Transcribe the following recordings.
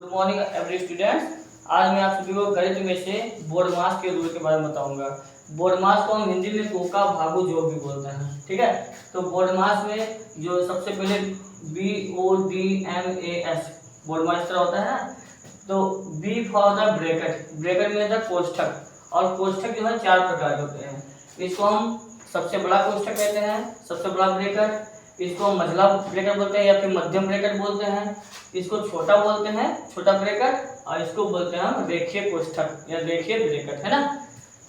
Good morning every students. आज मैं आप सभी को गणित में से बोर्ड मास के रूल के बारे में बताऊंगा। बोर्ड मास को हम हिंदी में कोका भागु जोड़ भी बोलते हैं, ठीक है। तो बोर्ड मास में जो सबसे पहले BODMAS बोर्ड मास इस तरह होता है ना। तो b for the bracket, bracket में था कोष्ठक, और कोष्ठक जो है 4 प्रकार के होते हैं। इसको हम सबसे बड़ा कोष्ठक कहते हैं, सबसे बड़ा ब्रैकेट, इसको मझला ब्रैकेट बोलते हैं या फिर मध्यम ब्रैकेट बोलते हैं, इसको छोटा बोलते हैं छोटा ब्रैकेट, और इसको बोलते हैं हम रेखीय कोष्ठक या रेखीय ब्रैकेट, है ना।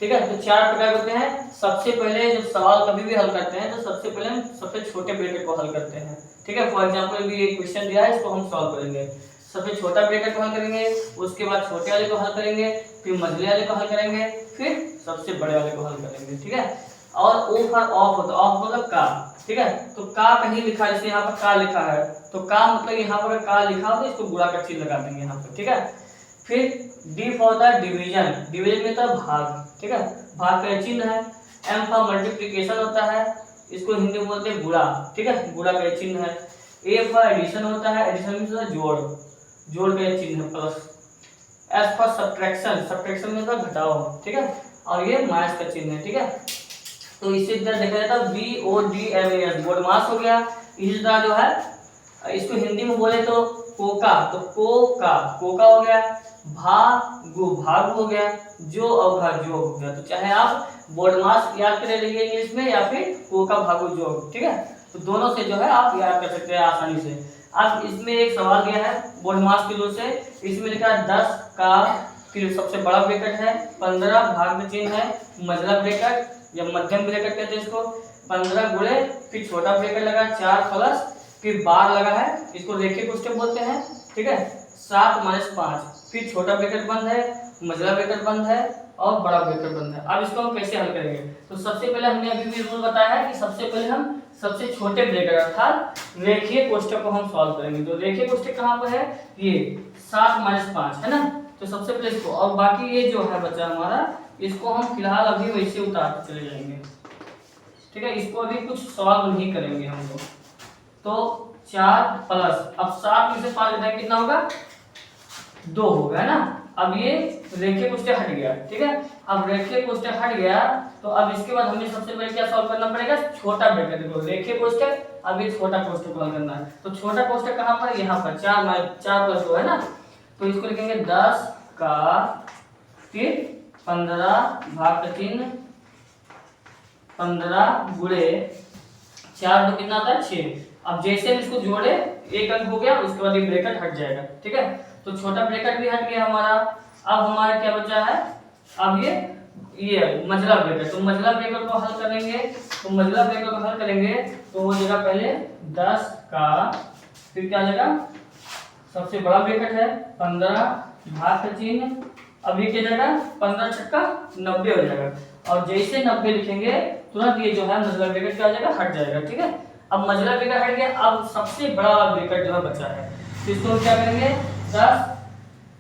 ठीक है, तो 4 प्रकार होते हैं। सबसे पहले जब सवाल कभी भी हल करते हैं तो सबसे पहले हम सबसे छोटे ब्रैकेट को हल करते हैं, ठीक है। फॉर एग्जांपल भी एक क्वेश्चन दिया है, इसको हम सॉल्व करेंगे। सबसे छोटा ब्रैकेट को हल करेंगे, उसके बाद छोटे वाले को हल करेंगे, फिर मझले वाले को हल करेंगे, फिर सबसे बड़े वाले को हल करेंगे, ठीक है। और ओ फॉर ऑफ होता है, ऑफ मतलब का, ठीक है। तो का कहीं लिखा है, जैसे यहाँ पर का लिखा है, तो का मतलब यहाँ पर का लिखा हो तो इसको गुणा का चिन्ह लगा देंगे यहाँ पर, ठीक है। फिर D for the division, division में तो भाग, ठीक है, भाग का चिन्ह है। एम फॉर मल्टीप्लिकेशन होता है, इसको हिंदी में बोलते हैं गुणा, ठीक है, गुणा का चिन्ह है। ए फॉर एडिशन होता है, एडिशन में तो जोड़, जोड़ का चिन्ह है plus. S for subtraction, subtraction में तो घटाओ, ठीक है, और ये माइनस का चिन्ह है, ठीक है। तो इसी तरह देखा जाता है BODMAS बोर्ड मास हो गया। इसी तरह जो है इसको हिंदी में बोले तो कोका, तो कोका कोका हो गया। भागु भाग हो गया, जो अवघा जो हो गया। तो चाहे आप बोर्ड मास याद कर लीजिए इंग्लिश में या फिर कोका भागु जो, ठीक है। तो दोनों से जो है आप याद कर सकते हैं आसानी से। अब इसमें एक सवाल दिया है बोर्ड मास के रूल से, इसमें लिखा है 10 का, फिर सबसे बड़ा ब्रैकेट है, 15 भाग में चिन्ह है, मझला ब्रैकेट या मध्यम ब्रैकेट कहते हैं इसको, 15 गुणे, फिर छोटा ब्रैकेट लगा 4 प्लस, फिर बार लगा है, इसको रेखीय कोष्ठक बोलते हैं, ठीक है। 7 - 5, फिर छोटा ब्रैकेट बंद है, मझला ब्रैकेट बंद है और बड़ा ब्रैकेट बंद है। अब इसको हम कैसे हल करेंगे? तो सबसे पहले हमने अभी भी रूल बताया है कि सबसे पहले हम सबसे छोटे ब्रैकेट अर्थात रेखीय कोष्ठक को हम सॉल्व करेंगे। तो रेखीय कोष्ठक कहाँ पर है? ये 7 - 5 है ना। तो सबसे पहले इसको, और बाकी ये जो है बचा हमारा, इसको हम फिलहाल अभी वैसे उतारते चले जाएंगे, ठीक है। इसको अभी कुछ सॉल्व नहीं करेंगे हम लोग। तो 4 प्लस, अब 7 में से 5 घटाएं कितना होगा? 2 होगा, है ना। अब ये रेखीय कोष्ठक हट गया, ठीक है। अब रेखीय कोष्ठक हट गया तो अब इसके बाद हमें सबसे पहले क्या सॉल्व करना पड़ेगा? छोटा ब्रैकेट। देखो रेखीय कोष्ठक, अब ये छोटा कोष्ठक को हल करना है। तो छोटा कोष्ठक कहाँ पर? यहाँ पर 4 प्लस 2 है ना। तो इसको लिखेंगे 10 का, फिर 15 भाग का चिन्ह, 15 गुणे 4 तो कितना आता है? 6। अब जैसे हम इसको जोड़े, एक अंक हो गया, उसके बाद ये ब्रैकेट हट जाएगा, ठीक है। तो छोटा ब्रैकेट भी हट गया हमारा। अब हमारा क्या बचा है? अब ये मझला ब्रैकेट, तो मझला ब्रैकेट को हल करेंगे। तो मझला ब्रैकेट को हल करेंगे तो वो जगह पहले 10 का, फिर क्या जगह सबसे बड़ा ब्रैकेट है 15 भाग का चिन्ह, अब ये क्या जाएगा? 15 छक्का 90 हो जाएगा। और जैसे 90 लिखेंगे तुरंत ये जो है मझला ब्रैकेट क्या हो जाएगा? हट जाएगा, ठीक है। अब मझला ब्रैकेट हट गया, अब सबसे बड़ा वाला ब्रैकेट जो है बचा है, तो इसको हम क्या करेंगे? 10,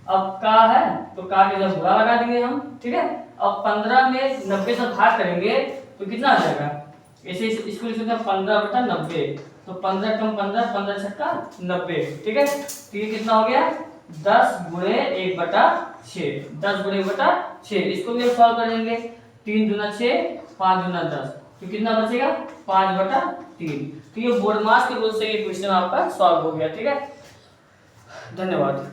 अब का है तो का के जगह बुरा लगा देंगे हम, ठीक है। अब 15 में 90 से भाग करेंगे तो कितना आ जाएगा? ऐसे इसको लिख सकते हैं 15/90, तो 15 कम 15, 15 छक्का 90, ठीक है। तो ये कितना हो गया? 10 गुणे 1/6, 10 गुणे 1/6। इसको भी हम सॉल्व करेंगे। 3 दूना 6, 5 दूना 10, तो कितना बचेगा? 5/3। तो ये बोर्ड मास के रूल से ये क्वेश्चन आपका सॉल्व हो गया, ठीक है। धन्यवाद।